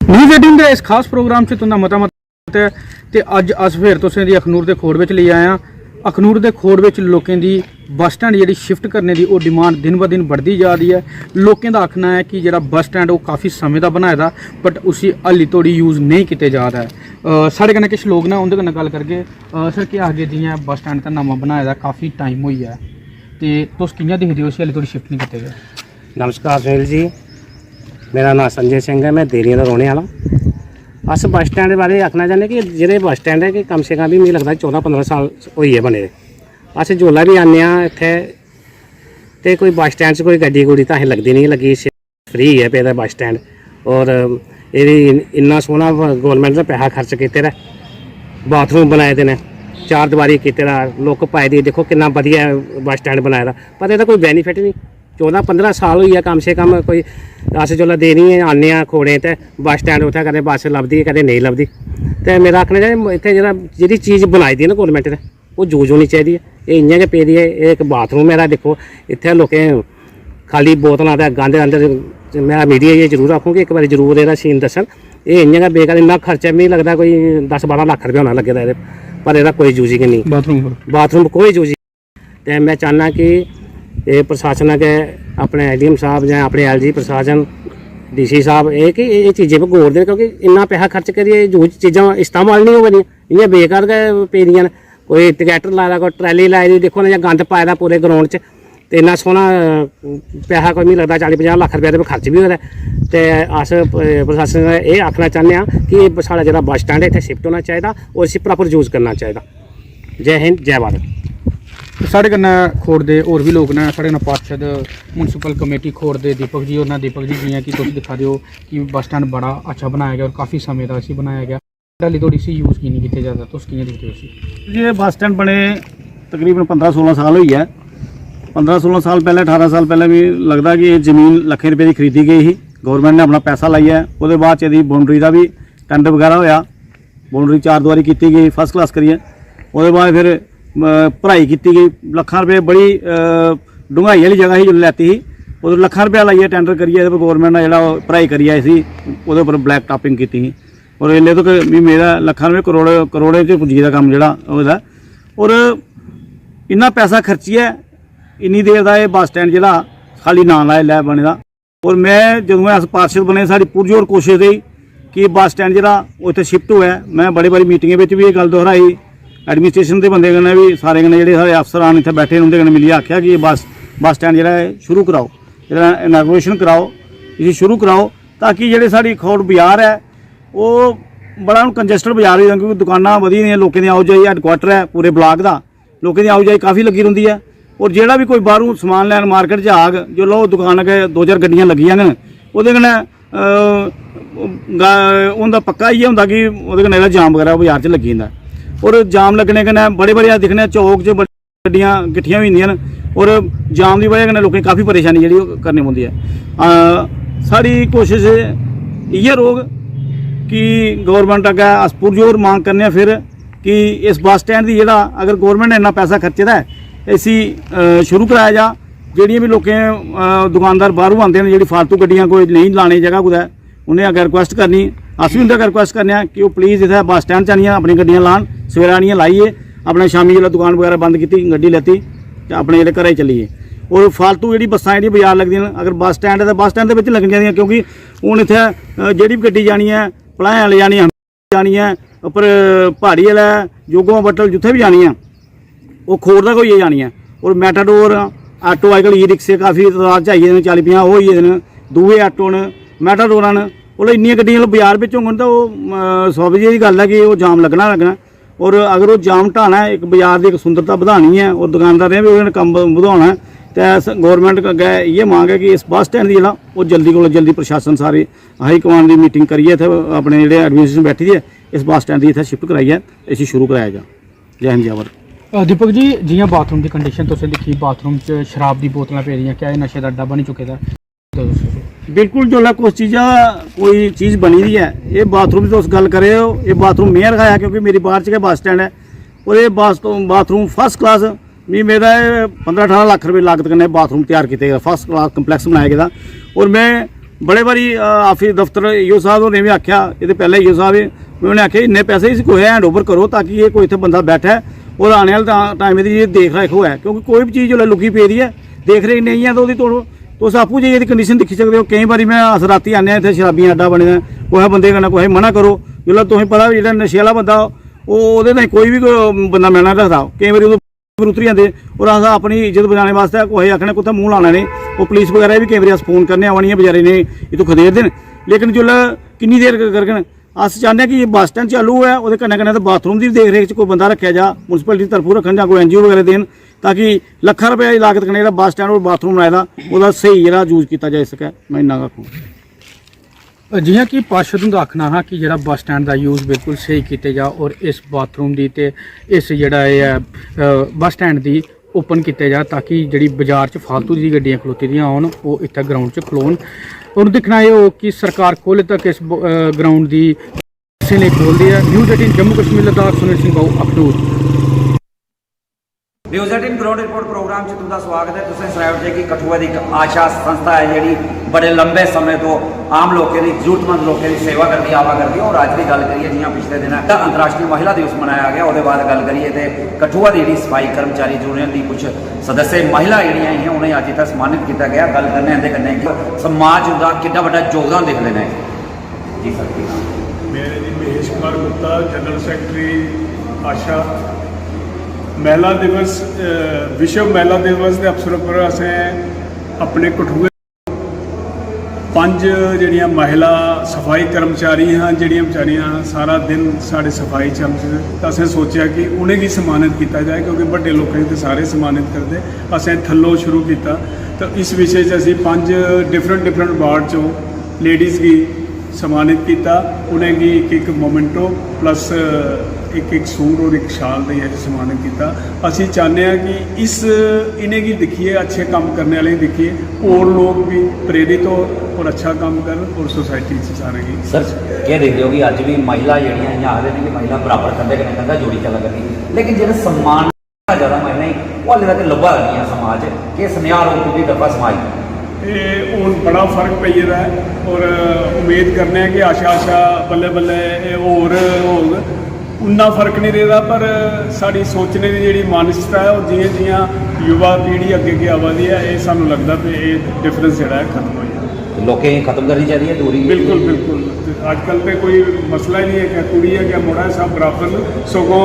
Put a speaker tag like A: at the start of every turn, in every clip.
A: News 18 के इस खास प्रोग्राम से तुंदा मता मत है ते अज अस फिर तुसें दी अखनूर दे खोड़ विच ले आए हां। अखनूर दे खोड़ विच लोकें दी बस स्टैंड जिहड़ी शिफ्ट करने दी ओह डिमांड दिन ब दिन बढ़दी जा रही है। लोकें दा आखना है कि जिहड़ा बस स्टैंड ओह काफ़ी समय दा बनाए दा बट उसी हल्ली तोड़ी यूज़ नहीं किते जा रहा है। साढ़े कन्नै किश लोग ना उंदे कन्नै गल करगे। सर केह् आखगे जियां बस स्टैंड दा नमां बनाए दा काफ़ी टाइम होई गेआ ते तुस कि'यां दिखदे हो उसी हल्ली तोड़ी शिफ्ट नहीं कीते गए?
B: नमस्कार सुनील जी, मेरा नाम संजय सिंह है, मैं देरियां दा रौहने वाला। अस बस स्टैंड के बारे आखना चाहते कि जेह्ड़े बस स्टैंड है कि कम से कम भी मिगी लगदा 14-15 साल होई गे बने दे। अस जोल्लै भी आने इत्थे ते कोई बस स्टैंड च कोई गड्डी गुड्डी तां असें लगदी नहीं लगी, फ्री है पेदा बस स्टैंड। और एह्दी इन्ना सोहना गौरमेंट ने पैसा खर्च कीते दा, बाथरूम बनाए दे ने, चार दीवारी कीते दा, लुक पाई दी, देखो किन्ना वधिया बस स्टैंड बनाए दा, पर एह्दा कोई बेनीफिट नहीं। 14-15 साल होई कम से कम कोई अस जोल्लै देनी आने खोड़े ते बस स्टैंड उत्थै कदें बस लभदी कदें नहीं लभदी। ते मेरा आखना चाहिए इत्थै जेह्ड़ी चीज़ बनाई दी ना गौरमेंट ने ओह् यूज होनी चाहिदी है। एह् इ'यां गै पेदी है। एह् इक बाथरूम मेरा दिक्खो, इत्थै लोकें खाली बोतलां ते गंद अंदर, मैं मीडिया गी जरूर आखूँ कि इक बारी जरूर एह्दा सीन दस्सन। एह् इ'यां गै बेकार, इन्ना खर्चा मिगी लगदा कोई 10-12 लक्ख रपेआ होना लग्गे दा एह्दे, पर एह्दा कोई यूज गै नहीं, बाथरूम कोई यूज। ते मैं चाहना कि एह् प्रशासन अग्गें अपने एडीएम साहब जां अपने एलजी प्रशासन डीसी साहब एह् कि एह् चीज़ें पर गौर देन, क्योंकि इन्ना पैसा खर्च करियै यूज चीज़ां इस्तेमाल नहीं होआ दियां, इ'यां बेकार गै पेदियां न। कोई ट्रैक्टर लाए दा, कोई ट्रैली लाई दी, देखो ना इ'यां गंद पाए दा पूरे ग्राउंड च। ते इन्ना सोहना पैसा कोई मिगी लगदा 40-50 लक्ख रपेआ खर्च भी होए दा। ते अस प्रशासन एह् आखना चाहते हैं कि साढ़ा जेह्ड़ा बस स्टैंड है इत्थै शिफ्ट होना चाहिए और इसी प्रॉपर यूज करना चाहिए। जय हिंद, जय भारत।
A: साढ़े कन्नै खोड़ दे होर भी लोग ने, साढ़े कन्नै पार्षद म्यूनसिपल कमेटी खोड़ दे दीपक जी होर ने। दीपक जी जियां कि तुस दिक्खा दे हो कि बस स्टैंड बड़ा अच्छा बनाया गया और काफ़ी समय दा इसी बनाया गया, हाली थोड़ी इसी यूज़ की नहीं कीते जाता, तुस कि'यां दिखदे हो इसी?
C: ये बस स्टैंड बने तकरीबन 15-16 साल हुई है। 15-16 साल पहले, 18 साल पहले भी लगता कि ये जमीन लक्खें रुपये की खरीदी गई ही, गौरमेंट ने अपना पैसा लाइया। उसके बाद यदि बाउंड्री का भी टेंडर वगैरह होया, बाउंड्री 4 दीवारी की गई फर्स्ट क्लास करिए। उसके बाद फिर भराई की गई, लखां रुपये बड़ी डूंघाई वाली जगह ही जो लैती ही, उधर लखां रुपया लाइए टेंडर करिए गौरमेंट ने जो भराई करिए इसी वो पर ब्लैक टॉपिंग की ही। और इसलिए तो भी मेरा लखां रुपये करोड़े च पुज्जी दा कम्म जेह्ड़ा होदा। और इन्ना पैसा खर्चिए इन्नी देर का यह बस स्टैंड जो खाली नाम लै बने दा। और मैं जो अस पार्षद बने, साड़ी पुरजोर कोशिश रही कि बस स्टैंड जो उत्थे शिफ्ट होया। मैं बड़ी बारी मीटिंगें में भी ये गल दोहराई, एडमिनिस्ट्रेशन के बंदे कन्नै भी, सारे कन्नै जेह्ड़े सारे अफसरान इत्थे बैठे उंदे कन्नै मिलियै आख्या कि बस स्टैंड जो शुरू कराओ, इनागोरेशन कराओ, इसी शुरू कराओ, ताकि जेह्ड़े साढ़ी खोड़ बाजार है वो बड़ा हूँ कंजस्टड बाजार हो, क्योंकि दुकानां वधी दियां, लोकें दी आओ जाई हैडकुआटर है पूरे ब्लाक का, लोकें दी आओ जाई काफ़ी लगी रही है। और जेह्ड़ा भी कोई बाहरों समान लैन मार्केट च आग, जो लो दुकान अग्गें 2-4 गड्डियां लगियां न, ओह्दे कन्नै उंदा पक्का इ'यै होंदा कि ओह्दे कन्नै जेह्ड़ा जाम वगैरह बाजार च लगी जंदा। और जाम लगने कन्नै बड़े बड़े दिक्खने चौक च गड्डियां किट्ठियां होई जंदियां न, और जाम की वजह कन्नै लोकें काफ़ी परेशानी जेह्ड़ी करनी पौंदी है। साड़ी कोशिश इ'यै रौह्ग कि गौरमेंट अग्गें अस पुरजोर मांग करने फिर कि इस बस स्टैंड की जेह्ड़ा अगर गौरमेंट ने इन्ना पैसा खर्चे दा है इसी शुरू कराया जा। जेह्ड़ियां भी लोकें दुकानदार बाहरों आते हैं, जी फालतू गड्डियां कोई नहीं लाने जगह कुदै, उन्हें अगर रिक्वेस्ट करनी, अस भी उंदे अगर रिक्वेस्ट करने कि वो प्लीज़ इत्थै बस स्टैंड च आनियां अपनी गड्डियां लान, सवेरे आनियां लाइए अपने शामी जो दुकान वगैरह बंद की गड्डी लैती अपने जेह्ड़े घरै चलिए। और फालतू जी बसां जी बाजार लगदियां न, अगर बस स्टैंड है तो बस स्टैंड के लगनी चाहिए, क्योंकि हूँ इत्थै जेह्ड़ी भी गड्डी जानी है, भलाएं वाले जानी है, उपर पहाड़ी वाला जोगों बट्टल जित्थे भी जानी है वो खोड़ तक होइए जानी है। और मैटाडोर आटो अजकल ई रिक्शे काफ़ी तादाद च आई गेदे, 40-50 हो गेदे न, दूए आटो न, मैटाडोरां न, और इन्नियां गड्डियां बाजार बिच होङन तो स्वाभाविक जी गल है कि वो जाम लगना। और अगर वो जाम ढाना है, एक बाजार की एक सुंदरता बढ़ानी है और दुकानदारें भी उन्हें कम बढ़ाना है, तो गौरमेंट अग्गे ये मांग है कि इस बस स्टैंड की जेह्ड़ा वो जल्दी को जल्दी प्रशासन सारी हाई कमान की मीटिंग करिए इत्थै अपने जेह्ड़े एडमिनिस्ट्रेशन बैठी दी है, इस बस स्टैंड की इत्थै शिफ्ट कराइए इसी शुरू कराया जा। जय हिंद, जय भारत।
A: दीपक जी जियां बाथरूम की कंडीशन तुसें दिक्खी, बाथरूम च शराब की बोतलां पेदियां, क्या एह् नशे दा अड्डा बनी चुके दा?
C: बिल्कुल जो कुछ कोई चीज़ बनी दी है, ये बाथरूम की तुस गल करे हो, ये बाथरूम में रखाया क्योंकि मेरी बाहर च बस स्टैंड है, और ये बाथरूम फर्स्ट क्लास मी मेरा 15-18 लाख रुपये लागत कन्नै बाथरूम तैयार किए गए, फर्स्ट क्लास कंपलैक्स बनाया गया। और मैं बड़े बारी ऑफिस दफ्तर ईओ साहब होरें भी आख्या ये पहले ईओ साहब उन्होंने आख्या इन्ने पैसे इस कोई हैंड ओवर करो ताकि ये कोई इत्थे बंदा बैठा है और आने वाले टाइम की ये देख रेख होए क्योंकि कोई भी चीज़ जो लुकी पेदी है देख रेख नहीं है तो तुस आपूं जाइए कंडीशन दिक्खी सकते हो। कई बारी मैं अस रातीं आने इत्थे शराबियां अड्डा बने दा कुसै बंदे कन्नै कुसै मना करो जिसलै तुसें पता जेह्ड़ा नशे आह्ला बंदा ओह्दे ताईं कोई भी बंदा मिलना रखदा केईं बारी उधर उतरी जाते और अस अपनी इज्जत बचाने वास्ते कुसै आखने कुत्थै मूंह लाना नहीं वो पुलिस वगैरह भी केईं बारी अस फोन करने आवानी बेचारे ने इत्थूं खदेड़ देन लेकिन जिसलै किन्नी देर करगन अस चाहते कि बस स्टैंड चालू है वो कन्नै कन्नै बाथरूम की देख रेख कोई बंदा रखा जा मुनसिपैलिटी तरफों रखन जां कोई NGO वगैरह देन ताकि लक्खां रुपये की लागत कन्नै बस स्टैंड और बाथरूम बनाए दा ओह्दा स्हेई जेह्ड़ा यूज किया जाई सकै मैं इन्ना आखूं।
A: जियां कि पार्षद हुंदा आखना हा कि जेह्ड़ा बस स्टैंड का यूज बिल्कुल सही कीते जा और इस बाथरूम की ते इस जेह्ड़ा बस स्टैंड की ओपन किया जा ताकि जी बाजार च फालतू दी गड्डियां खलोती दियां होन वो इत्थे ग्राउंड च खलोन और दिक्खना ये हो कि सरकार कोले तक इस ग्राउंड की किसी ने खोल दी है। न्यूज़ 18 जम्मू कश्मीर लद्दाख सुनील सिंह बाऊ Akhnoor.
D: News 18 ground report program च तुंदा स्वागत है। तुसें सनाया जे कि कठुआ की एक आशा संस्था है जिहड़ी बड़े लंबे समय तो आम लोगों की जरूरतमंद लोगों की सेवा करती आवा करती और अज की गल करिए जियां पिछले दिन अंतर्राष्ट्रीय महिला दिवस मनाया गया उसके बाद गल करिए तो कठुआ की जी सफाई कर्मचारी यूनियन की कुछ सदस्य महिला जी उन्हें अज इतना सम्मानित किया गया। गल करने इहदे कन्नै कि समाज का कितना बड़ा योगदान देखते हैं जी सर।
E: मेरे जी महेश कुमार गुप्ता जनरल सैकटरी आशा महिला दिवस विश्व महिला दिवस के अवसर पर असें अपने कठुए 5 ਜਿਹੜੀਆਂ महिला सफाई कर्मचारी हाँ ਜਿਹੜੀਆਂ बेचारियां सारा दिन साढ़े सफाई चलते तो असें सोचा कि उन्हें भी सम्मानित किया जाए क्योंकि बड़े लोगों तो सारे सम्मानित करते असें थल्लों शुरू किया तो इस विषय से असी 5 डिफरेंट वार्ड चों लेडीज़ की सम्मानित किया उन्हें की एक मोमेंटो प्लस एक सूट और एक शाल दे सम्मानित किया। असी चाहते हैं कि इस इन्हें की दिखिए अच्छे काम करने वाले दिखिए और लोग भी प्रेरित हो और अच्छा काम कर और सोसाइटी से सारे की।
D: सर क्या देखते हो कि अज भी महिला जी आखते हैं कि महिला बराबर कंधे कन्नै कंधा जोड़ी चला करती लेकिन जो सम्मान ज़्यादा महिला वो हाले तक लब्भा नहीं है समाज कि सुनिया रोक की दफा समाज
E: हूँ बड़ा फर्क पई गेदा है और उम्मीद करने कि आशा बल्ले बल्ले होर होग उन्ना फर्क नहीं रहता पर साड़ी सोचने की जी मानसिकता है और जियां जियां युवा पीढ़ी अगे अगे आवादी है ये सानू लगता भी ये डिफरेंस जोड़ा है खत्म हो जाए
D: लोकें खत्म करनी चाहिए दूरी।
E: बिल्कुल बिल्कुल अजकल तो कोई मसला ही नहीं है क्या कुड़ी है क्या मुड़ा है सब बराबर सगों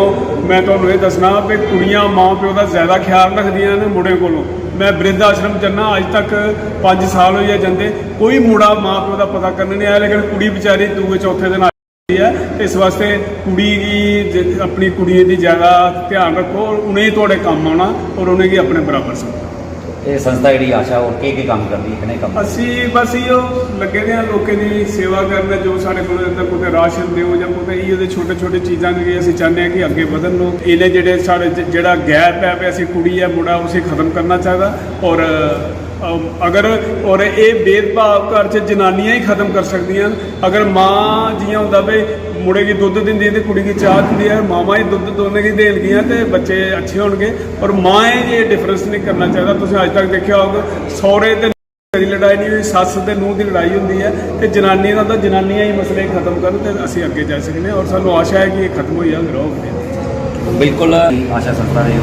E: मैं तुहानू ये दसना भी कुड़ियां माँ प्यो का ज़्यादा ख्याल रखदियां ने मुड़े कोलों। मैं वृद्ध आश्रम जाना अज तक 5 साल हो जाते कोई मुड़ा माँ प्यो का पता करने नहीं आया लेकिन कुड़ी बेचारी दूए चौथे दिन है इस वास्ते कुड़ी की अपनी कुड़ियों की ज़्यादा ध्यान रखो और उन्हें थोड़े काम आना और उन्हें की अपने बराबर समझो।
D: ये संस्था जी आशा और के काम करती है काम
E: असी बस इो लगे हैं लोगों की सेवा करने जो साढ़े को राशन दो या कोई छोटे छोटे चीज़ा की असी चाहते हैं कि अगे बढ़न लोग इन्हें जोड़े साढ़े जोड़ा गैप है भी असी कुड़ी है मुड़ा उसे खत्म करना चाहिए और अगर और ये भेदभाव घर च जनानियां ही खत्म कर सकदियां अगर माँ जियां होंदा भाई मुड़े की दुद्ध दिंदी है तो कुड़ी की चाह दिंदी है मावां ही दुद्ध दोने की देनगियां तो बच्चे अच्छे होंगे और माएँ ये डिफरेंस नहीं करना चाहिए। तुसीं अज तक देखा होगा सौरे की लड़ाई नहीं हुई सस ते नूंह की लड़ाई होंदी है तो जनानी का तो जनानियां ही मसले खत्म कर तो असीं अगे जा सकते और सानू आशा है कि ये खत्म हो जाए रहो।
D: बिल्कुल आशा संस्था के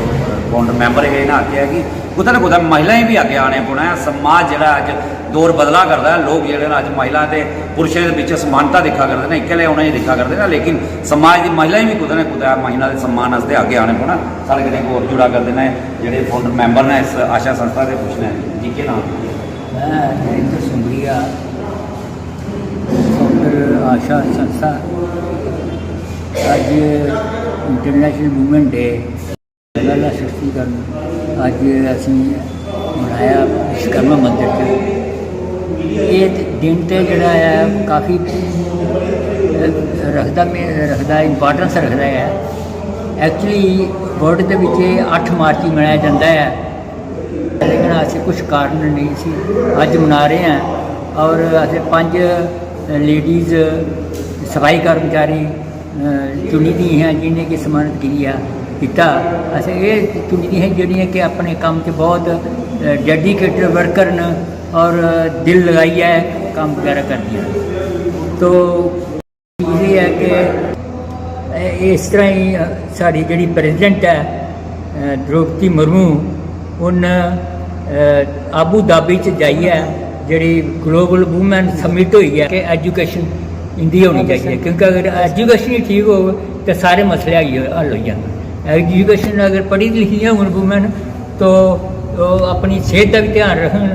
D: फाउंडर मैंबर ये ना आख्या कि कुछ ना कुछ महिलाएं भी अगे आने पौना है। समाज जो अज दौर बदला करता है लोग जो अज महिला के पुरुषों के बीच समानता दिखा करते हैं इकले उन्हें दिखा करते हैं लेकिन समाज की महिलाएं भी कुछ ना कुछ महिला के सम्मान वास्ते आगे आने पौना। सारे कहीं होर जुड़ा करते हैं जोड़े फाउंडर मैंबर ने इस आशा संस्था के पूछना है जी के नाम
F: मैं नरेंद्र सुंगरिया फाउंडर आशा संस्था अज इंटरनेशनल वूमेन डे महिला सशक्तिकरण अज असी मनाया विश्वकर्मा मंदिर से ये दिन तो जोड़ा है काफ़ी रखता इंपॉर्टेंस रखता है। एक्चुअली वर्ल्ड के 8 मार्च ही मनाया जाता है लेकिन ऐसे कुछ कारण नहीं सी अज मना रहे हैं और असें 5 लेडीज़ सफाई कर्मचारी चुनी दी हैं जिन्हें कि सम्मानित किया असें ये चुनी दी हैं जिहड़ियां कि अपने काम च बहुत डेडिकेटेड वर्कर न और दिल लगाइए काम वगैरह करती हैं। तो ये है कि इस तरह ही साड़ी जी प्रेजिडेंट है द्रौपदी मुर्मू उन आबू धाबी च जाइए जी ग्लोबल वूमेन समिट हुई है कि एजुकेशन इंदी होनी चाहिए, क्योंकि अगर एजुकेशन ही ठीक हो तो सारे मसले हल हो जाए। एजुकेशन अगर पढ़ी लिखी है वूमेन तो अपनी सेहत का भी ध्यान रखन।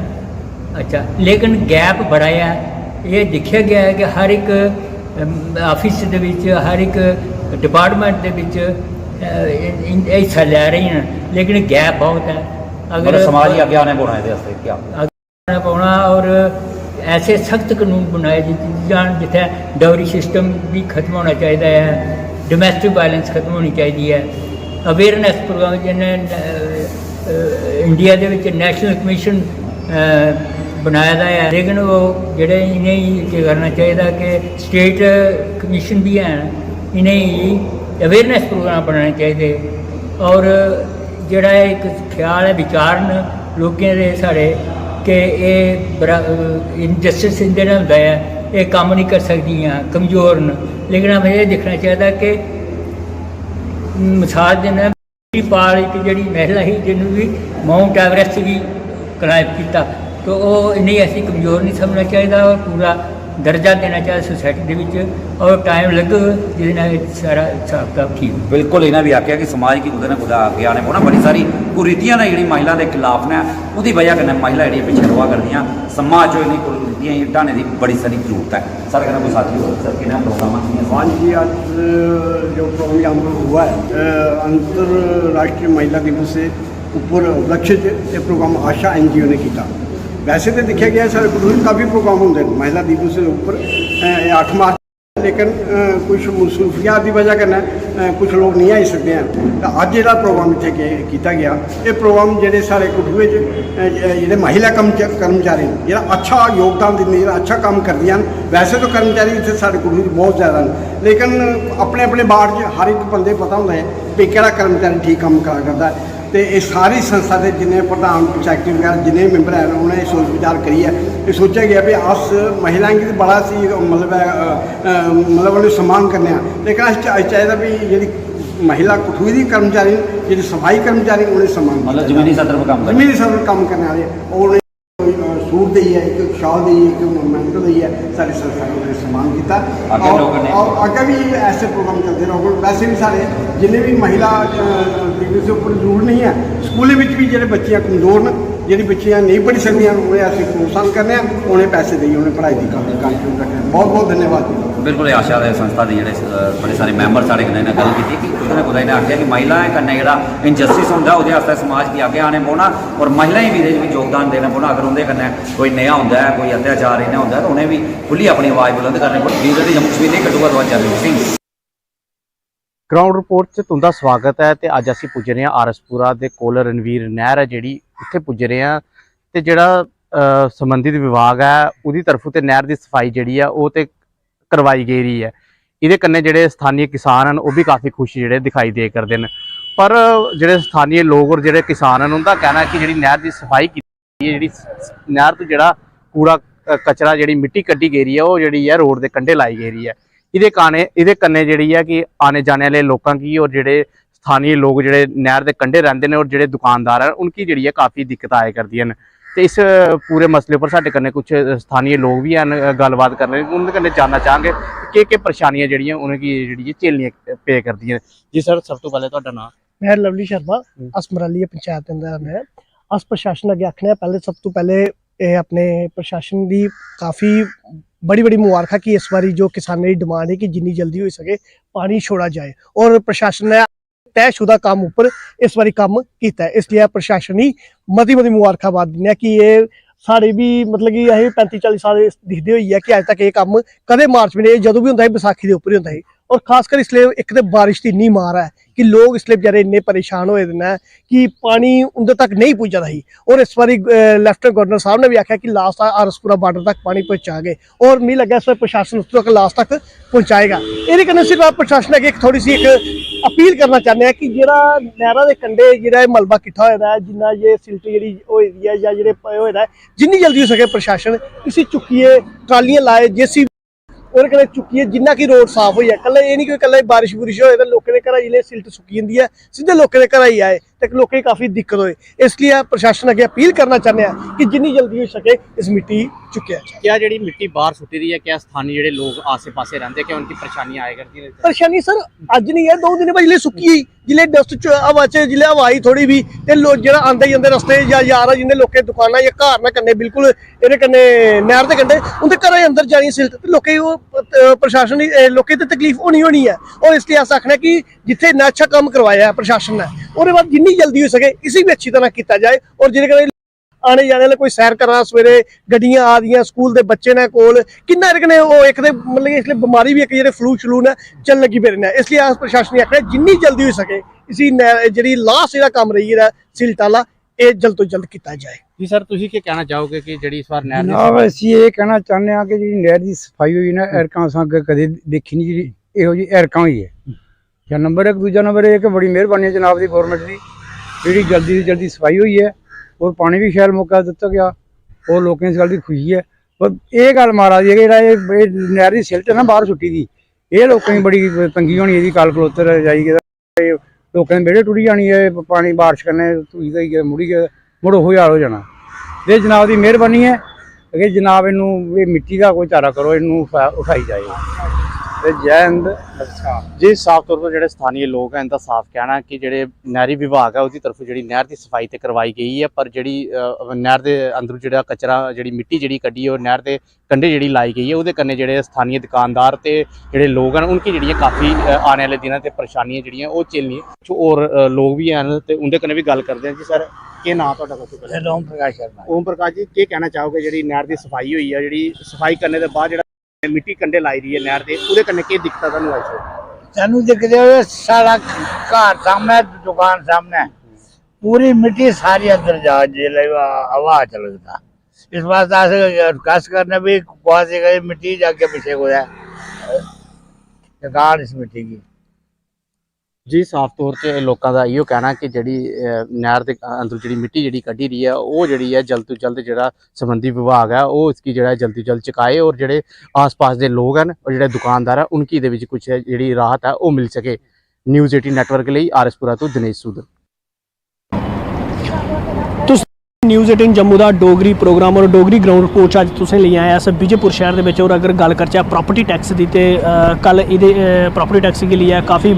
F: अच्छा, लेकिन गैप बड़ा है, ये देखा गया है कि हर एक ऑफिस दे विच हर एक डिपार्टमेंट दे विच हिस्सा ले रही हैं, लेकिन गैप बहुत है। अगर
D: समाज ही आगे आने पौना है क्या
F: आगे पौना और ऐसे सख्त कानून बनाए जान जिथे डाउरी सिस्टम भी खत्म होना चाहिए है, डोमैस्टिक वायलेंस खत्म होनी चाहिए है। अवेयरनेस प्रोग्राम जिन्हें इंडिया दे विच नैशनल कमीशन बनाया है, लेकिन वो जेडे इन्हें ही करना चाहिए कि स्टेट कमीशन भी हैं, इन्हें ही अवेयरनेस प्रोग्राम बनाने चाहिए। और जड़ा एक ख्याल है विचार न लोगों के सारे कि ये इनजस्टिस इंदे नाल होंदा है, ये काम नहीं कर सकती कमज़ोर न, लेकिन हमें ये देखना चाहिए कि मिसाल देना पाल एक जी महिला ही जिन्होंने भी माउंट एवरेस्ट भी क्लाइम किया, तो वो इन्हें ऐसी कमज़ोर नहीं समझना चाहिए और पूरा दर्जा देना चाहिए सोसाइटी के और टाइम लगे जिस सारा हिसाब किताब ठीक।
D: बिल्कुल इन्हें भी आख्या कि समाज की कुछ ना कुछ आगे आने पौना। बड़ी सारी कुरीतियां ने जी महिला के खिलाफ ने उसकी वजह कन्नै महिला जी पिछे रहा करदियां, समाज इन्हें कुरीतियां हटाने की बड़ी सारी जरूरत है। सर कहना कोई साथी हो सर किन्हें प्रोग्राम
G: हाँ जी, आज जो प्रोग्राम हुआ है अंतरराष्ट्रीय महिला दिवस से ऊपर उपलक्ष्य ये प्रोग्राम आशा NGO ने किया। वैसे तो देखा गया सारे कठुए काफ़ी प्रोग्राम होंगे महिला दिवस के ऊपर 8 मार्च, लेकिन कुछ मसरूफियात की वजह कन्नै कुछ लोग नहीं आई सकते हैं। तो अज जो प्रोग्राम इतने किया गया, ये प्रोग्राम जोड़े सारे कठुए जो महिला कर्मचारी जो अच्छा योगदान देंगे, जो अच्छा काम करदियां। वैसे तो कर्मचारी इतने सारे कठुए बहुत ज़्यादा हैं, लेकिन अपने अपने वार्ड हर एक बंदे पता होंगे भी किहड़ा कर्मचारी ठीक काम करा करता है। तो ये सारी संस्था के जिन्हें प्रधान सैकटरी वगैरह जिन्हें मैंबर हैं उन्हें सोच विचार करिए सोचा गया भी अस महिलाएं की तो बड़ा सी मतलब उन्हें सम्मान करने, लेकिन अस चाहिए भी जी महिला कठुए की कर्मचारी जी सफाई कर्मचारी उन्हें सम्मान,
D: मतलब जमीनी सतर पर
G: काम करने वाले और सूट दी है, एक शाल दी है, एक मेंटो दी है, सारी संस्था ने उन्हें सम्मान किया। और आगे भी ऐसे प्रोग्राम चलते रहो। वैसे भी सारे जिन्हें भी महिला दिवस के ऊपर जरूर नहीं है, स्कूलों में भी जो बच्चियां कमजोर न, जी बच्चियां नहीं पढ़ी सकती उन्हें अस प्रोत्साहन करने, उन्हें पैसे देइए, उन्हें पढ़ाई की कार्यक्रम रखने। बहुत बहुत धन्यवाद।
D: बिल्कुल आशा संस्था के जोड़े बड़े सारे मैंबर साढ़े कन्नै गल की कि कुछ ना कुछ इन्हें आख्या कि महिलाएं कन्नै जो इनजस्टिस होंदा उसदे आस्तै समाज की आगे आने पौना और महिलाएं भी भी योगदान देना पौना। अगर उनके कन्नै कोई नया होंदा है, कोई अत्याचार इन्हें होंदा है तो उन्हें भी खुली अपनी आवाज़ बुलंद करनी पौनी। जम्मू कश्मीर कठुआ तो चरण सिंह
B: ग्राउंड रिपोर्ट से तुंदा स्वागत है। तो अज असीं पुज रहे हैं आरएसपुरा के कोल रणवीर नहर है जी, उत्थे पुज रहे हैं। तो जिहड़ा संबंधित विभाग है उसकी तरफों तो नहर की सफाई जी है वो तो करवाई गई रही है। ये कन्ने जिहड़े स्थानीय किसान हैं वो भी काफ़ी खुश जिहड़े दिखाई दे करते हैं, पर जिहड़े स्थानीय लोग और जिहड़े किसान हैं उनका कहना है कि जिहड़ी नहर की सफाई की जिहड़ी नहर तो जिहड़ा कूड़ा कचरा जिहड़ी मिट्टी कड्ढी गई है वो जिहड़ी है रोड के कंढे लाई गई है। ये कन्ने जिहड़ी है कि आने जाने वाले लोगों की और जिहड़े स्थानीय लोग जिहड़े नहर के कंढे रहंदे ने और जिहड़े दुकानदार हैं उनकी जिहड़ी है काफ़ी दिक्कत आया करदी हैं। तो इस पूरे मसले पर साढ़े कन्नै कुछ स्थानीय लोग भी हैं, गलबात करने उनके कन्नै जानना चाहांगे कि परेशानियां जिहड़ियां उनकी जिहड़ी झेलनियां पे करदियां। जी सर, सब तो पहले तुहाडा नाम?
H: मैं लवली शर्मा, अस मराली पंचायत अंदर मैं अस प्रशासन अगे आखने पहले सब तो पहले अपने प्रशासन की काफ़ी बड़ी मुबारक कि इस बारी जो किसानों की डिमांड है कि जिन्नी जल्दी हो सके पानी छोड़ा जाए और प्रशासन ने तयशुदा काम उपर इस बारी काम किया। इसलिए प्रशासन ही मती मुबारकबाद दिने कि ये साढ़े भी मतलब कि अं 35-40 साल दिखते हुई है कि अज तक ये काम कदे मार्च में जो भी होंगे बैसाखी के उपर ही होंगे और खासकर इसलिए एक तो बारिश की इन्नी मार है कि लोग इसलिए बेचारे इन्ने परेशान होए दे न कि पानी उंदे तक नहीं पुज्जा दा ही। और इस बारी लेफ्टिनेंट गवर्नर साहब ने भी आख्या कि लास्ट आरएसपुरा बॉर्डर तक पानी पहुँचा गए और मिगी लग्गा इस बार प्रशासन उस तक लास्ट तक पहुँचाएगा। ये कन्नै सिर्फ आप प्रशासन अगे थोड़ी सी एक अपील करना चाहते हैं कि जेह्ड़ा नैह्रां दे कंढे जेह्ड़ा मलबा किट्ठा होए दा है, जिन्ना ये सिल्ट जेह्ड़ी होई दी है जां जेह्ड़े होए दा है, जिन्नी जल्दी हो सके प्रशासन इसी चुक्किए ट्रालियां लाए जेसी और कन्नै चुक्किए जिन्ना कि रोड साफ होई जाए। कल्ला एह् निं कि कल्ला बारिश बुरिश होए ते लोकें दे घरा जिसलै सिल्ट सुक्की जंदी है सिद्धे लोकें दे घरा ही आए ते लोकें गी काफ़ी दिक्कत होए। इसलिए प्रशासन अगे अपील करना चाहते हैं कि जिन्नी जल्दी हो सके इस मिट्टी चुक्किया जाए।
I: क्या जी मिट्टी बाहर सुट्टी दी है, क्या स्थानीय जेडे लोग आसे पासे रहते हैं क्या उनकी परेशानी आया करती है?
H: परेशानी सर अज नहीं है, 2 दिन बाद जिसले सुक्की गई जिसले डस्ट च हवा च जिसले हवा आई थोड़ी भी ते लोग जेह्ड़ा आंदे जंदे रस्ते या यार जिन्हें लोकें दुकानां या घर ना कन्नै बिल्कुल एह्दे कन्नै नैह्र दे कंढे उंदे घरै दे अंदर जानी सिल्ट ते लोकें प्रशासन लोकें ते तकलीफ होनी है। और इसलिए अस आखने कि जिथे इन्ना अच्छा कम्म करवाया है प्रशासन ने ओह्दे बाद जिन्नी जल्दी हो सके इसी भी अच्छी तरह किया जाए। और जेह्दे कन्नै आने जाने वाले कोई सैर करा सवेरे गड्डियां आ दियां स्कूल दे बच्चे ने कोल किन्ना कन्नै ओह् इक ते मतलब कि इसलिए बमारी भी इक जेह्ड़े फ्लू शलू ने चल लगी पेदे ने। इसलिए अस प्रशासन गी आखने जिन्नी जल्दी हो सके इसी जेह्ड़ी लास्ट जेह्ड़ा कम्म रही गेदा सिल्ट आह्ला ਇਹ जल्द तो जल्द किया जाए।
I: जी सर तुसी क्या कहना चाहोगे कि जेडी इस बार नहर
J: जनाब ਅਸੀਂ ਇਹ ਕਹਿਣਾ ਚਾਹੁੰਦੇ ਹਾਂ ਕਿ ਜਿਹੜੀ ਨਹਿਰ ਦੀ ਸਫਾਈ ਹੋਈ ਨਾ ਐਰਕਾਂ ਅਸਾਂ ਅੱਗੇ ਕਦੇ ਦੇਖੀ ਨਹੀਂ, ਜਿਹੜੀ ਇਹੋ ਜਿਹੀ ਐਰਕਾਂ ਹੋਈ ਹੈ। ਜਾਂ ਨੰਬਰ 1 ਦੂਜਾ ਨੰਬਰ ਇਹ ਕਿ ਬੜੀ ਮਿਹਰਬਾਨੀ ਹੈ ਜਨਾਬ ਦੀ ਗਵਰਨਮੈਂਟ ਦੀ ਜਿਹੜੀ ਜਲਦੀ ਤੋਂ ਜਲਦੀ ਸਫਾਈ ਹੋਈ ਹੈ ਔਰ ਪਾਣੀ ਵੀ ਸ਼ੈਲ ਮੌਕਾ ਦਿੱਤਾ ਗਿਆ ਔਰ ਲੋਕਾਂ ਇਸ ਗੱਲ ਦੀ ਖੁਸ਼ੀ ਹੈ। ਪਰ ਇਹ ਗੱਲ ਮਹਾਰਾਜ ਜੀ ਜਿਹੜਾ ਇਹ ਨਹਿਰ ਦੀ ਸਿਲਟ ਨਾ ਬਾਹਰ ਸੁੱਟੀ ਦੀ ਇਹ ਲੋਕਾਂ ਦੀ ਬੜੀ ਤੰਗੀ ਹੋਣੀ ਇਹਦੀ ਕਾਲ ਕਲੋਤਰ ਜਾਈ ਗਿਆ ਲੋਕਾਂ ਦੇ ਵਿਹੜੇ ਟੁੱਟੀ ਜਾਣੀ ਹੈ ਪਾਣੀ ਬਾਰਿਸ਼ ਕਰਨੇ ਧੂਈ ਗਈ ਮੁੜੀ ਗਏ ਮੁੜ ਉਹੀ ਹਾਲ ਹੋ ਜਾਣਾ। ਇਹ ਜਨਾਬ ਦੀ ਮਿਹਰਬਾਨੀ ਹੈ ਕਿ ਜਨਾਬ ਇਹਨੂੰ ਇਹ ਮਿੱਟੀ ਦਾ ਕੋਈ ਚਾਰਾ ਕਰੋ ਇਹਨੂੰ ਉਠਾਈ ਜਾਏ ਤੇ ਜੈ ਹਿੰਦ।
I: अच्छा जी साफ तौर पर जेडे स्थानीय लोग हैं इनका साफ कहना है कि जेडे नहरी विभाग है उसकी तरफ जी नहर की सफाई तो करवाई गई है पर जी नहर के अंदर जो कचरा जी मिट्टी जी कड्डी और नहर के कंढे जी लाई गई है वो कन्ने जेडे स्थानीय दुकानदार ते जेडे लोग हैं उनकी जी काफ़ी आने वाले दिनों से परेशानियां जी झेलनी कुछ और लोग भी हैं तो उनके कन्ने भी गल करते हैं। जी सर क्या नाम तुहाडा?
J: ओम प्रकाश शर्मा।
I: ओम प्रकाश जी क्या कहना चाहोगे जी नहर की सफाई हुई है जी सफाई करने के बाद मिट्टी कंढे लाई दी है नहर के उहदे कन्नै की दिक्कत तुहानूं आई सो?
J: सानू दिखते हो सारा घर सामने दुकान सामने पूरी मिट्टी सारी अंदर जा हवा चलता इस वास्ते कस करने भी बहुत मिट्टी जाके पीछे को है इस मिट्टी की।
I: जी साफ तौर पर लोगों का इहो कहना कि जी नहर के अंदर जी मिट्टी जी कड्ढी रही है वो जी है जल्द तो जल्द जो संबंधी विभाग है वो इसकी जो जल्द तो जल्द चुकाए और जोड़े आस पास के लोग हैं और जो दुकानदार है उनकी कुछ जी राहत है वो मिल सके। न्यूज़ 18 नैटवर्क लिए आरएसपुरा तो दिनेश सूद।
K: न्यूज़ 18 जम्मू का डोगरी प्रोग्राम और डोगरी ग्राउंड रिपोर्ट अज तुसें लेई आए अस विजयपुर शहर दे विच। और अगर गल करचै प्रॉपर्टी टैक्स की तो कल ये प्रॉपर्टी टैक्स के लिए काफ़ी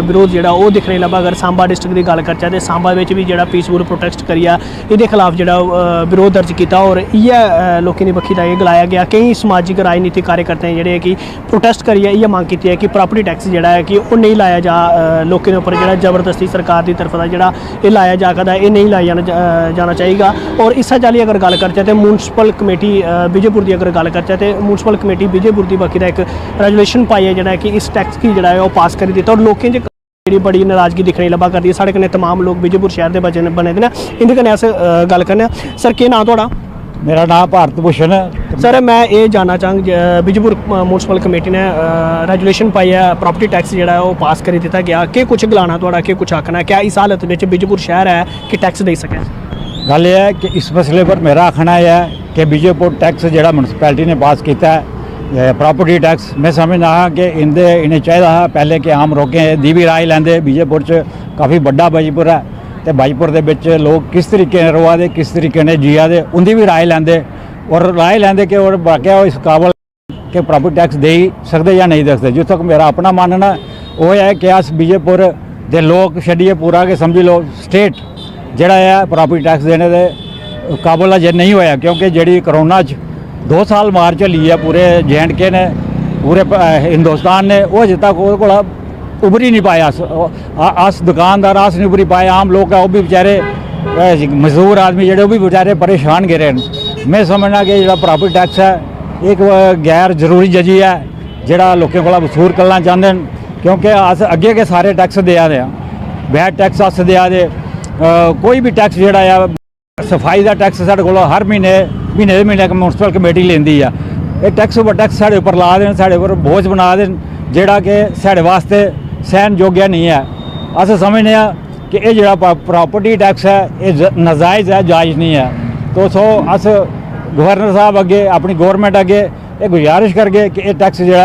K: विरोध जोड़ा वो दिखने लगा। अगर सांबा डिस्ट्रिक्ट की गल करचै तो सांबा में भी जो पीसफुल प्रोटेस्ट करिए ये खिलाफ जो विरोध दर्ज किया और इयै लोगों की बखी का ये गलाया गया। कई समाजिक राजनीतिक कार्यकर्ता जोड़े कि प्रोटेस्ट करिए ये मांग की है कि प्रॉपर्टी टैक्स जोड़ा है कि वो नहीं लाया जा लोगों के उपर जो जबरदस्ती सरकार की तरफ का जोड़ा ये लाया जा सकता ये नहीं लाया जाना चाहिए। और इस चाली अगर गल करचै तो म्यूनसिपल कमेटी विजयपुर की अगर गल करचै तो म्यूनसिपल कमेटी विजयपुर की बाकी का एक रेजोल्यूशन पाई है जोड़ा कि इस टैक्स की जोड़ा है वो पास कर दिता और लोगों जी बड़ी नाराजगी दिखने लगा करती है। साढ़े कन्नै तमाम लोग विजयपुर शहर के बचे बने दे इनके कन्नै अस गल करने। सर केह् नाम थुआढ़ा?
J: मेरा नाम भारत भूषण है।
K: सर मैं ये जानना चाहंग विजयपुर म्यूनसिपल कमेटी ने रेजोल्यूशन पाई है प्रॉपर्टी टैक्स जो है वो पास कर दिता गया कि कुछ गलाना थोड़ा कि कुछ आखना क्या इस हालत में विजयपुर शहर है कि टैक्स दे सके?
J: गल यह है कि इस मसले पर मेरा आखना यह है कि विजयपुर टैक्स जो म्यूनसिपैलिटी ने पास किया है प्रॉपर्टी टैक्स मैं समझना हाँ कि इन्हें चाहिए पहले कि आम लोगें दी भी राय लैंदे। विजयपुर काफ़ी बड़ा बाजीपुर है तो बाजीपुर के लोग किस तरीके रोआ दे किस तरीके ने जिया दे उनकी भी राय लैंदे और राय लैंदे कि और वाकया इस काबल के प्रॉपर्टी टैक्स दे ही सकते या नहीं दे सकते। जिस तक मेरा अपना मानना वो है कि अस विजयपुर के लोग छड़िए पूरा के समझी लो स्टेट जोड़ा है प्रॉपर्टी टैक्स देने के काबल अजे नहीं होया क्योंकि जी करोना 2 साल मार चली है पूरे J&K ने पूरे हिंदुस्तान ने वो अजे तक वो उभरी नहीं पाया। अस दुकानदार अस नहीं उभरी पाए आम लोग वो भी बेचारे मजदूर आदमी जोड़े वो भी बेचारे परेशान गिरे। मैं समझना कि जो प्रॉपर्टी टैक्स है एक गैर जरूरी जजी है जोड़ा लोगों को वसूल करना चाहते हैं क्योंकि अस अगे के सारे टैक्स देआ दे वैट टैक्स अस देआ दे कोई भी टैक्स जेह्ड़ा आ सफाई का टैक्स साढ़े कोल हर महीने दे महीने म्यूनसिपल कमेटी लेंदी आ ये टैक्स पर टैक्स साढ़े उपर ला देन साढ़े उपर बोझ बना देन जेह्ड़ा कि साढ़े वास्ते सहन योग्य नहीं है। अस समझने कि ये जेह्ड़ा प्रॉपर्टी टैक्स है ये नाजायज़ है जायज़ नहीं है। तो सो अस गवर्नर साहब अगे अपनी गौरमेंट अगे ये गुजारिश करगे कि ये टैक्स जो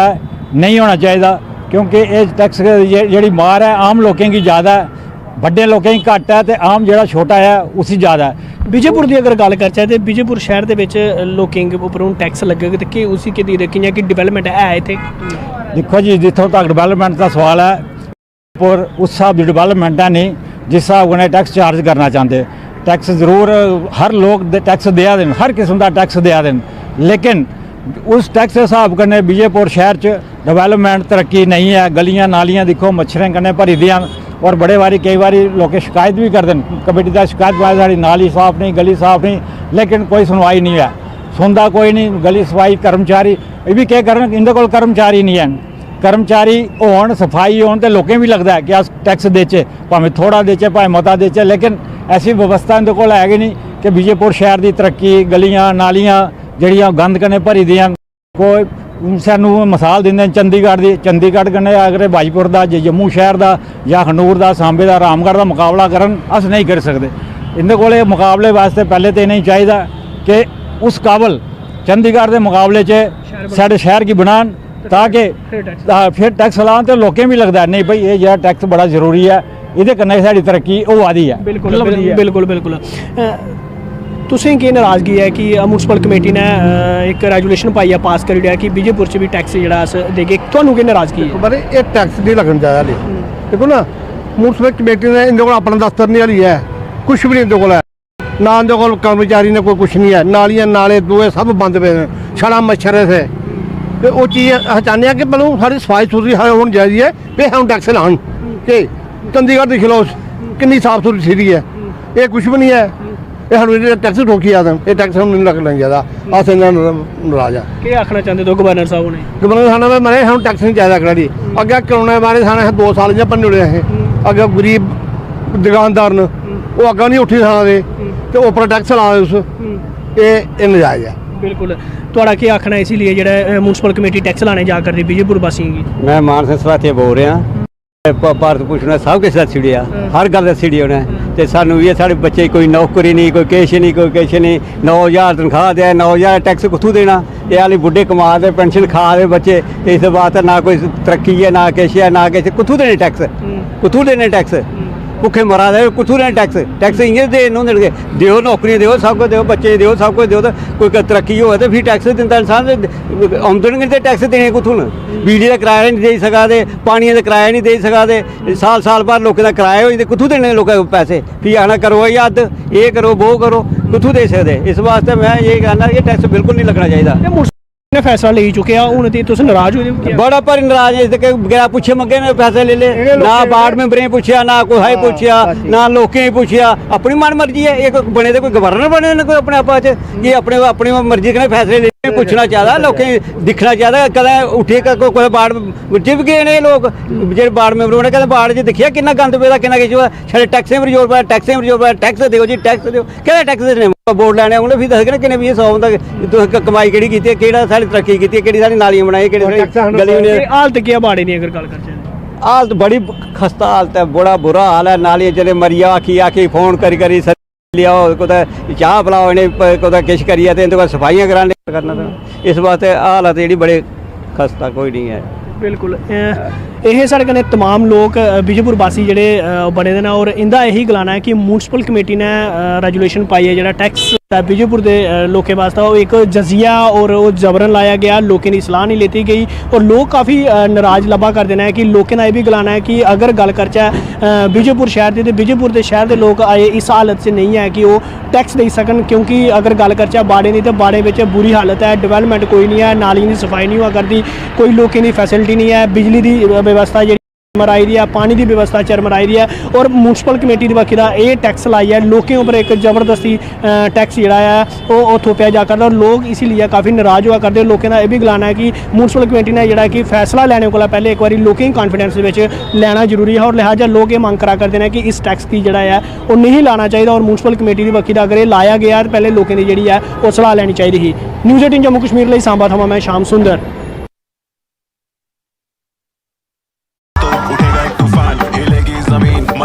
J: नहीं होना चाहिए क्योंकि ये टैक्स जी मार है आम लोगों की ज़्यादा है बड़े लोगों की घट है तो आम जो छोटा है उसी ज़्यादा है।
K: विजयपुर की अगर गल करचै तो विजयपुर शहर के लोगों के उपर हूँ टैक्स लगे तो कि उसी के कियां कि डिवेलपमेंट है इत्थे?
J: देखो जी जितों तक डिवेलपमेंट का सवाल है पर उस हिसाब की डिवेलपमेंट है नहीं जिस हिसाब कन्नै टैक्स चार्ज करना चाहते। टैक्स जरूर हर लोग टैक्स देआ देन हर किस्म का टैक्स देआ देन लेकिन उस टैक्स के हिसाब कन्नै विजयपुर शहर च डिवेलपमेंट तरक्की नहीं है। गलियां नालियां दिक्खो मच्छरें कन्नै भरी दियां और बड़े बारी कई बारी लोग शिकायत भी करते हैं कमेटी का शिकायत पाए साड़ी नाली साफ नहीं गली साफ नहीं लेकिन कोई सुनवाई नहीं है सुनता कोई नहीं। गली सफाई कर्मचारी ये भी क्या करन इंदे कोल कर्मचारी नहीं है कर्मचारी होन सफाई होन तो लोकें भी लगता है कि अस टैक्स देचे भावें थोड़ा देचे भावें मता देचे लेकिन ऐसी व्यवस्था इंदे कोल है नहीं कि विजयपुर शहर की तरक्की गलियां नालियां जड़ियां गंद कन्नै भरी दियां कोई सानू मिसाल देंगे चंडीगढ़ कन्नै अगर भाईपुर का जम्मू शहर का या अखनूर का सांबे का रामगढ़ का मुकाबला करन अस नहीं कर सकते। इंदे कोल मुकाबले वास्ते पहले तो नहीं चाहिए कि उस काबल चंडीगढ़ के मुकाबले साढ़े शहर की बनान ताकि फिर टैक्स लान तो लोकें भी लगता है नहीं भाई ये जो टैक्स बड़ा जरूरी है ये कन्नै साड़ी तरक्की होआ दी है।
K: बिल्कुल बिल्कुल बिल्कुल तुसें की नाराज़गी है कि म्यूनसिपल कमेटी ने एक रेजोल्यूशन पाई है पास करी दिया कि विजयपुर च भी टैक्स जेह्ड़ा अस देगे तुहानू की नाराज़गी है?
G: बारे ये टैक्स नहीं लगन चाहिए हाले देखो ना म्यूनसिपल कमेटी ने इंदे कोल अपना दफ्तर नहीं हाली है कुछ भी नहीं इंदे कोल है ना इंदे कोल कर्मचारी ने कोई कुछ नहीं है नालियां नाले दोए सब बंद पे छड़ा मच्छर से तो वो चीज़ अस चाहते हैं कि मतलब सारी सफाई सुथरी होनी चाहिए है भी हम टैक्स लान कि चंडीगढ़ दिख लो कितनी साफ सुथरी सिटी है ये कुछ भी नहीं है ये हम टैक्स रोकी आते हैं ये टैक्स हम नहीं लगना चाहिए अस इन्ना नाराज है।
K: क्या आखना चाहते हो गवर्नर साहब ने?
G: गवर्नर साहब ने मारे हम टैक्स नहीं चाहिए रखना जी अगर करोना बारे साढ़े 2 साल इ'यां भन्नी ओड़े असें अगर गरीब दुकानदार न वो अग्गें नहीं उठी सकदे तो उप्पर टैक्स ला दे उस ये नजायज़ है।
K: बिल्कुल थोड़ा क्या आखना इसीलिए जेह्ड़ा म्यूनसिपल कमेटी टैक्स लाने जा करदी विजयपुर वासियों की?
L: मैं मान सिंह सवाथिया बोल रहा भारत भूषण सब किश दस्सी ओड़ेआ हर गल दस्सी ओड़ी उ'नें ते सानू भी साढ़े बच्चे कोई नौकरी नहीं कोई किश नहीं 9,000 तनखाह दे 9,000 टैक्स कुत्थू देना ये हाली बुढ़े कमा दे पेंशन खा दे बच्चे इस बात ना कोई तरक्की है ना किश है ना किश कुत्थू देने टैक्स भुखे मरा दे कुत्थू देने टैक्स इ'यां देन होंदे देओ नौकरियां देओ सब कुछ देओ बच्चे देओ सब कुछ देओ तो कोई तरक्की होए तो फिर टैक्स दिंदा इंसान आमदन गै टैक्स देने कुत्थू न बिजली का किराया नहीं दे सका दे पानी का किराया नहीं दे सका दे साल बाद लोगों का किराया हो जाते कुत्थू देने लोगों पैसे फिर आना करो या अद्ध ये करो वो करो कुत्थू दे सकते इस वास्ते मैं ये कहना ये टैक्स बिल्कुल नहीं लगना चाहिए।
K: ने फैसला ले चुके हूँ तो तुम नाराज हो
L: बड़ा पर नाराज है बगैर पुछे मंगे ने पैसे ले ले ना वार्ड मैंबरें पूछया ना कोई है पूछया ना लोकें पूछया अपनी मन मर्जी है एक बने कोई गवर्नर बने ने कोई अपने आप ये अपनी मर्जी कन्नै फैसले ले पुछना चाहिए लोकें दिखना चाहिए कदें उठे कोई वार्ड बिच भी गए ने लोग जेह्ड़े वार्ड मैंबर उ'नें कदें वार्ड च दिक्खेआ किन्ना गंद पेदा किन्ना किश होआ छड़े टैक्सें पर जोर पाया टैक्स देओ जी टैक्स देओ केह्ड़ा टैक्स देने वोट लैने उ'नें फ्ही दसगे ना किन्ने भी 100 होंदा तुसें कमाई केह्ड़ी कीती केह्ड़ा साढ़ी तरक्की कीती केह्ड़ी साढ़ी नालियां बनाई केह्ड़ी साढ़ी गली
K: हालत केह् बाड़े दी अगर गल करचै
L: हालत बड़ी खस्ता हालत है बड़ा बुरा हाल है नालियां चले मरिया आखी फोन करी लियाओ कुतै चाह पिलाओ इ'नें कुतै किश करियै ते इंदे कोल सफाइयां कराने करना इस वास्ते हालत जेह्ड़ी बड़े खस्ता कोई नहीं है।
K: बिल्कुल ये साढ़े कन्नै तमाम लोग विजयपुर वासी जेह्ड़े बने दे न और इंदा यही गलाना है कि म्यूनसिपल कमेटी ने रेजोल्यूशन पाई है जेह्ड़ा टैक्स विजयपुर के लोकें वास्ते वो एक जजिया और वो जबरन लाया गया लोकें की सलाह नहीं लेती गई और लोग काफ़ी नाराज लब्भा करते हैं कि लोकें का यह भी गलाना है कि अगर गल करचै विजयपुर शहर की तो विजयपुर के शहर के लोग अजे इस हालत से नहीं है कि वो टैक्स दे सकन क्योंकि अगर गल करचै बाड़े की तो बाड़े में बुरी हालत है डिवेलपमेंट कोई नहीं है नालियां की सफाई नहीं हुआ करती कोई लोकें की फैसिलिटी नहीं है बिजली की व्यवस्था मराई दी है, पानी की व्यवस्था चरमराई दी है और म्यूनसिपल कमेटी की बक्खी दा ये टैक्स लाई है लोगों उपर एक जबरदस्ती टैक्स जोड़ा है वो थोपिया जा करता और लोग इसीलिए काफ़ी नाराज़ हुआ करते। लोगों का यह भी गलाना है कि म्यूनसिपल कमेटी ने जोड़ा कि फैसला लैने को पहले एक बार लोगों कॉन्फिडेंस लेना जरूरी है और लिहाजा लोग ये मंग करा करते हैं कि इस टैक्स की जोड़ा है वो नहीं लाना चाहिए और म्यूनसिपल कमेटी की बक्खी अगर ये लाया गया तो पहले लोगों की जी है वो सलाह लैनी चाहिए। न्यूज़ 18 जम्मू कश्मीर लिए सांबा थमां मैं शाम सुंदर।